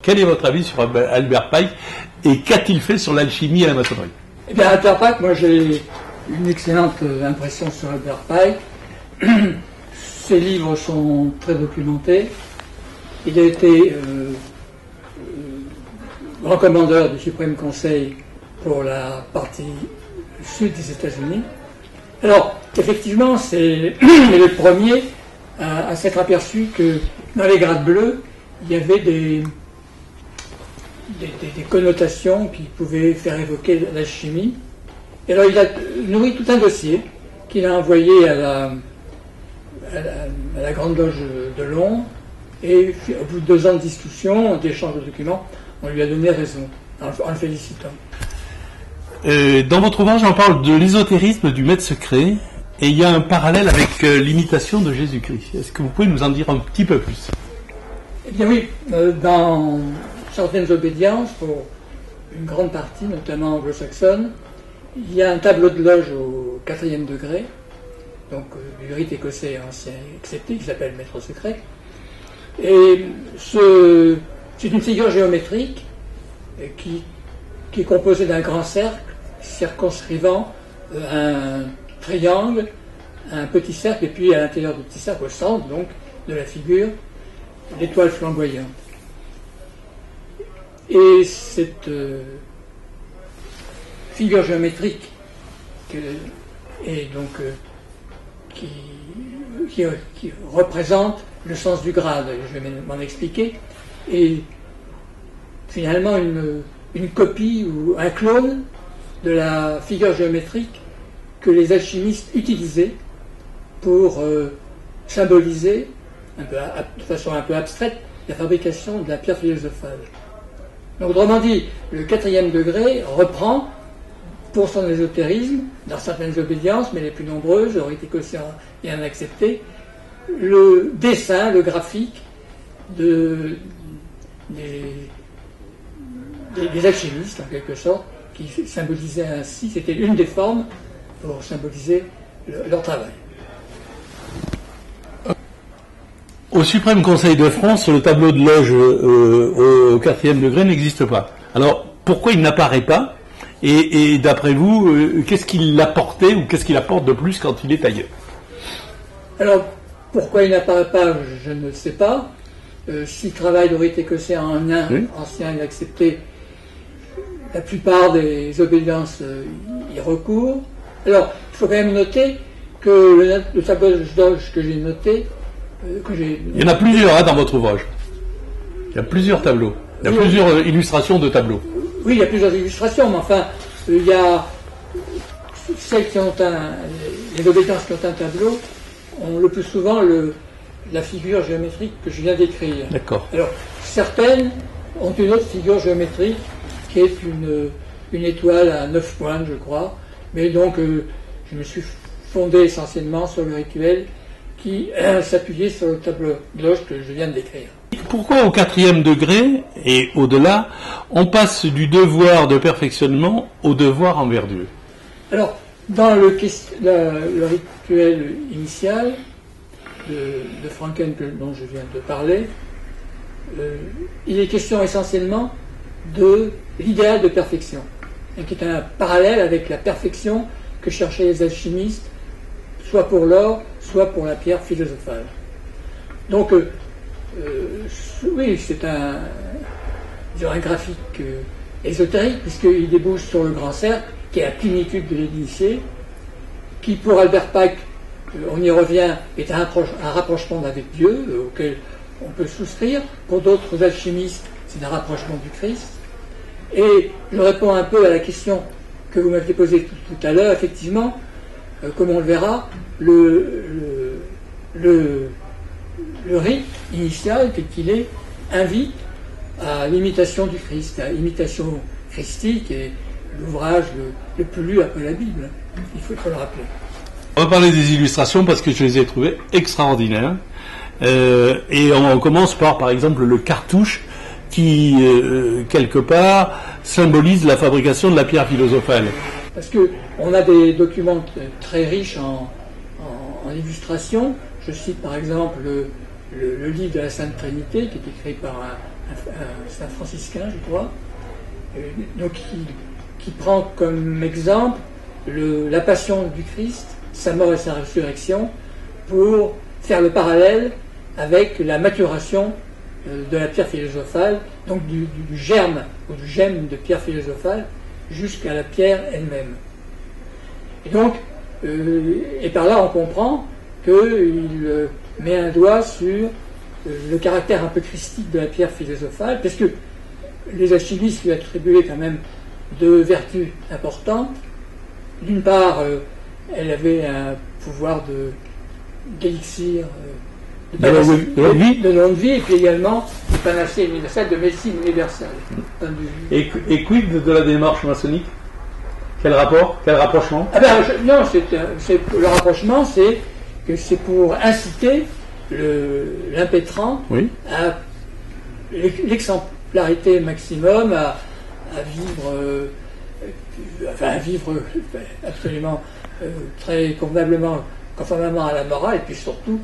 Quel est votre avis sur Albert Pike et qu'a-t-il fait sur l'alchimie et la maçonnerie? Eh bien, Albert Pike, moi j'ai une excellente impression sur Albert Pike. Ses livres sont très documentés. Il a été grand commandeur du Suprême Conseil pour la partie sud des États-Unis. Alors, effectivement, c'est le premier à s'être aperçu que dans les grades bleus, il y avait des connotations qui pouvaient faire évoquer l'alchimie. Et alors, il a nourri tout un dossier qu'il a envoyé à la Grande Loge de Londres. Et au bout de 2 ans de discussion, d'échange de documents, on lui a donné raison, en le félicitant. Dans votre ouvrage, on parle de l'ésotérisme du maître secret, et il y a un parallèle avec l'imitation de Jésus-Christ. Est-ce que vous pouvez nous en dire un petit peu plus? Eh bien oui, dans certaines obédiences, pour une grande partie, notamment anglo-saxonne, il y a un tableau de loge au 4e degré, donc du rite écossais ancien accepté, qui s'appelle maître secret. Et c'est une figure géométrique qui est composée d'un grand cercle circonscrivant un triangle, un petit cercle, et puis à l'intérieur du petit cercle, au centre donc de la figure, l'étoile flamboyante. Et cette figure géométrique qui représente le sens du grade, je vais m'en expliquer, et finalement une copie ou un clone de la figure géométrique que les alchimistes utilisaient pour symboliser, de façon un peu abstraite, la fabrication de la pierre philosophale. Donc, autrement dit, le 4e degré reprend, pour son ésotérisme, dans certaines obédiences, mais les plus nombreuses, le rite écossais bien accepté, le dessin, le graphique des alchimistes, en quelque sorte, qui symbolisaient ainsi, c'était une des formes pour symboliser leur travail. Au Suprême Conseil de France, le tableau de loge au 4e degré n'existe pas. Alors, pourquoi il n'apparaît pas? Et d'après vous, qu'est-ce qu'il apportait ou qu'est-ce qu'il apporte de plus quand il est ailleurs? Alors, pourquoi il n'apparaît pas, je ne sais pas. S'il travaille le rite écossais en un, oui, ancien et accepté, la plupart des obédiences y recourent. Alors, il faut quand même noter que le tableau de loge que j'ai noté, il y en a plusieurs dans votre ouvrage. Il y a plusieurs tableaux. Il y a plusieurs illustrations de tableaux. Oui, il y a plusieurs illustrations, mais enfin, il y a celles qui ont les obédiences qui ont un tableau ont le plus souvent la figure géométrique que je viens d'écrire. D'accord. Alors, certaines ont une autre figure géométrique qui est une étoile à 9 pointes, je crois, mais donc je me suis fondé essentiellement sur le rituel qui s'appuyait sur le tableau de loge que je viens de décrire. Pourquoi au 4e degré et au-delà, on passe du devoir de perfectionnement au devoir envers Dieu? Alors, dans le rituel initial de Franken dont je viens de parler, il est question essentiellement de l'idéal de perfection, qui est un parallèle avec la perfection que cherchaient les alchimistes, soit pour l'or, soit pour la pierre philosophale. Donc, oui, c'est un graphique ésotérique, puisqu'il débouche sur le grand cercle, qui est la plénitude de l'initié, qui pour Albert Pike, on y revient, est un rapprochement avec Dieu, auquel on peut souscrire. Pour d'autres alchimistes, c'est un rapprochement du Christ. Et je réponds un peu à la question que vous m'aviez posée tout à l'heure. Effectivement, comme on le verra, le rite initial, tel qu'il est, invite à l'imitation du Christ, à l'imitation christique, et l'ouvrage le plus lu après la Bible. Il faut le rappeler. On va parler des illustrations parce que je les ai trouvées extraordinaires. Et on commence par exemple, le cartouche qui, quelque part, symbolise la fabrication de la pierre philosophale. Parce qu'on a des documents très riches en illustrations. Je cite par exemple le livre de la Sainte Trinité, qui est écrit par c'est un franciscain, je crois, donc qui prend comme exemple la passion du Christ, sa mort et sa résurrection, pour faire le parallèle avec la maturation de la pierre philosophale, donc du germe ou du gemme de pierre philosophale jusqu'à la pierre elle-même. Et donc, et par là on comprend qu'il met un doigt sur le caractère un peu christique de la pierre philosophale, parce que les alchimistes lui attribuaient quand même deux vertus importantes. D'une part, elle avait un pouvoir d'élixir, de longue vie, et puis également une panacée universelle, de médecine universelle. Et quid de la démarche maçonnique? Quel rapport? Quel rapprochement? Non, le rapprochement, c'est que c'est pour inciter l'impétrant à l'exemplarité maximum, à vivre absolument très convenablement, conformément à la morale, et puis surtout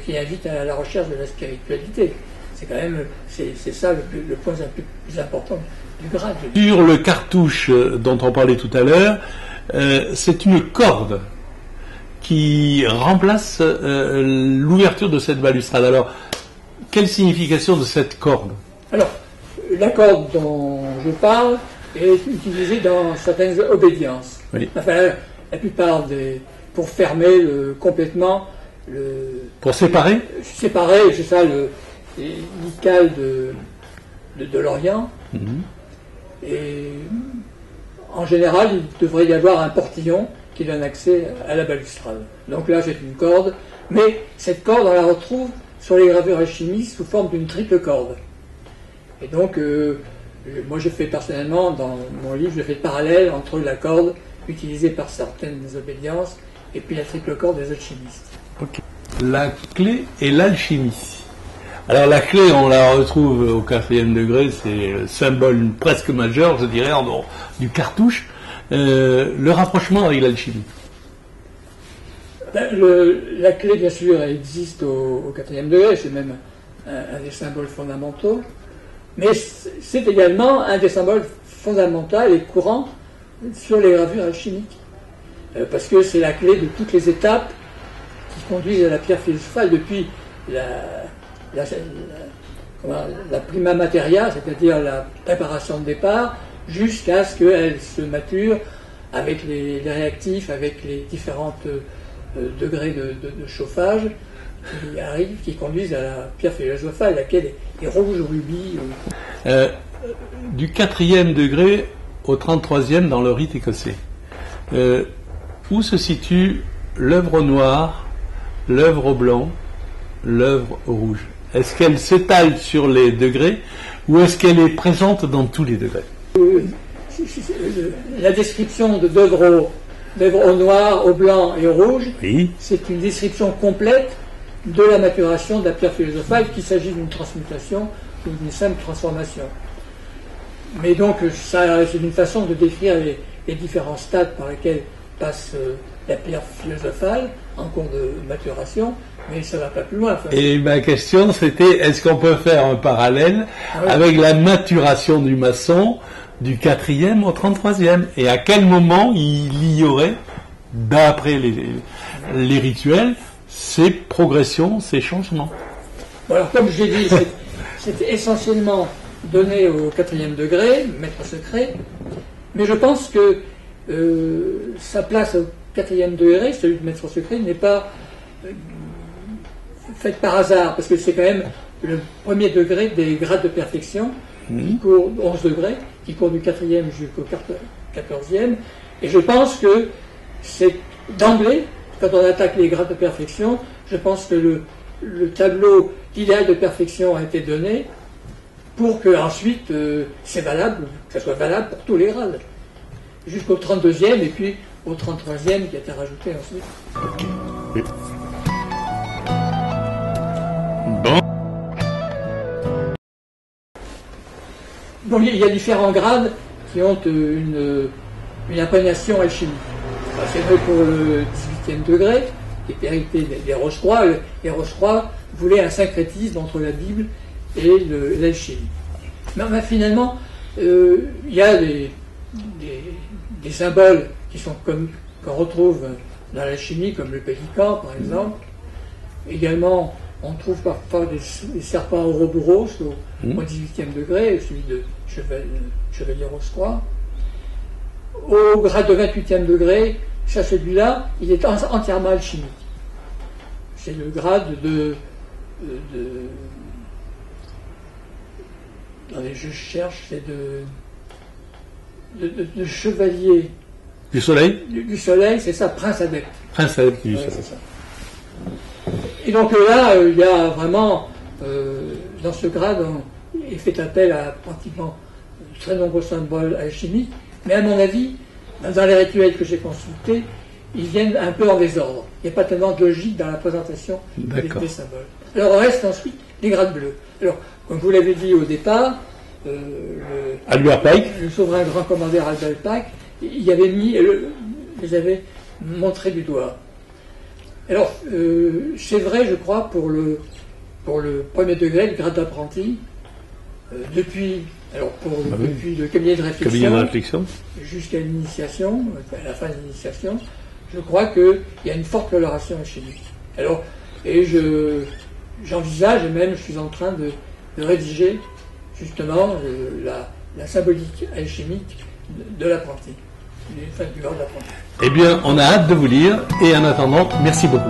qui invite à la recherche de la spiritualité. C'est quand même, c'est ça le point le plus important du grade. Sur le cartouche dont on parlait tout à l'heure, c'est une corde qui remplace l'ouverture de cette balustrade. Alors, quelle signification de cette corde? Alors, la corde dont je parle est utilisée dans certaines obédiences. Oui. Enfin, la plupart pour fermer complètement pour séparer? Séparer, c'est ça, l'icale de l'Orient. Et en général, il devrait y avoir un portillon qui donne accès à la balustrade. Donc là, c'est une corde, mais cette corde, on la retrouve sur les gravures alchimistes sous forme d'une triple corde. Et donc, moi, je fais personnellement, dans mon livre, je fais le parallèle entre la corde utilisée par certaines obédiences et puis la triple corde des alchimistes. Okay. La clé est l'alchimie. Alors la clé, on la retrouve au 4e degré, c'est le symbole presque majeur, je dirais, en dehors du cartouche. Le rapprochement avec l'alchimie. La clé, bien sûr, elle existe au 4e degré, c'est même un des symboles fondamentaux, mais c'est également un des symboles fondamentaux et courants sur les gravures alchimiques, parce que c'est la clé de toutes les étapes qui conduisent à la pierre philosophale, depuis la prima materia, c'est-à-dire la préparation de départ, jusqu'à ce qu'elle se mature avec les réactifs, avec les différents degrés de chauffage qui conduisent à la pierre philosophale, laquelle est rouge, rubis. Du 4e degré au 33e dans le rite écossais, où se situe l'œuvre au noir, l'œuvre au blanc, l'œuvre au rouge? Est-ce qu'elle s'étale sur les degrés ou est-ce qu'elle est présente dans tous les degrés? La description d'œuvre au noir, au blanc et au rouge, oui, c'est une description complète de la maturation de la pierre philosophale, qu'il s'agit d'une transmutation ou d'une simple transformation. Mais donc, ça, c'est une façon de décrire les différents stades par lesquels passe la pierre philosophale en cours de maturation, mais ça ne va pas plus loin. Enfin. Et ma question, c'était, est-ce qu'on peut faire un parallèle avec la maturation du maçon du 4e au 33e? Et à quel moment il y aurait, d'après les rituels, ces progressions, ces changements? Alors, comme je l'ai dit, c'était essentiellement donné au 4e degré, maître secret, mais je pense que sa place au 4e degré, celui de maître secret, n'est pas faite par hasard, parce que c'est quand même le premier degré des grades de perfection, qui court 11 degrés, qui court du 4e jusqu'au 14e, et je pense que c'est d'emblée, quand on attaque les grades de perfection, je pense que le tableau, l'idéal de perfection a été donné pour que ensuite c'est valable, que ça soit valable pour tous les grades, jusqu'au 32e et puis au 33e qui a été rajouté ensuite. Oui. Bon. Donc il y a différents grades qui ont une imprégnation alchimique. C'est vrai pour le 18e degré, qui est hérité des Roche-Croix. Les Roche-Croix voulaient un syncrétisme entre la Bible et l'alchimie. Mais finalement, il y a des symboles qui sont qu'on retrouve dans l'alchimie, comme le pélican, par exemple. Également, on trouve parfois des serpents ouroboros au 18e degré, celui de Chevalier Rose-Croix. Au grade de 28e degré, celui-là, il est entièrement alchimique. C'est le grade attendez, je cherche, c'est de chevalier. Du soleil? Du soleil, c'est ça, prince adepte. Prince adepte du Ouais, soleil. c'est ça. Et donc là, il y a vraiment, dans ce grade, il fait appel à pratiquement de très nombreux symboles alchimiques, mais à mon avis, dans les rituels que j'ai consultés, ils viennent un peu en désordre. Il n'y a pas tellement de logique dans la présentation des symboles. Alors, on reste ensuite les grades bleus. Alors, comme vous l'avez dit au départ, Albert Pike, le souverain grand commandeur Albert Pike, il avait les avait montré du doigt. Alors, c'est vrai, je crois, pour le premier degré, le grade d'apprenti, depuis le cabinet de réflexion, jusqu'à l'initiation, à la fin de l'initiation, je crois qu'il y a une forte coloration alchimique. Alors, et j'envisage, et même je suis en train de rédiger justement la symbolique alchimique de l'apprenti, du grade d'apprenti. Eh bien, on a hâte de vous lire, et en attendant, merci beaucoup.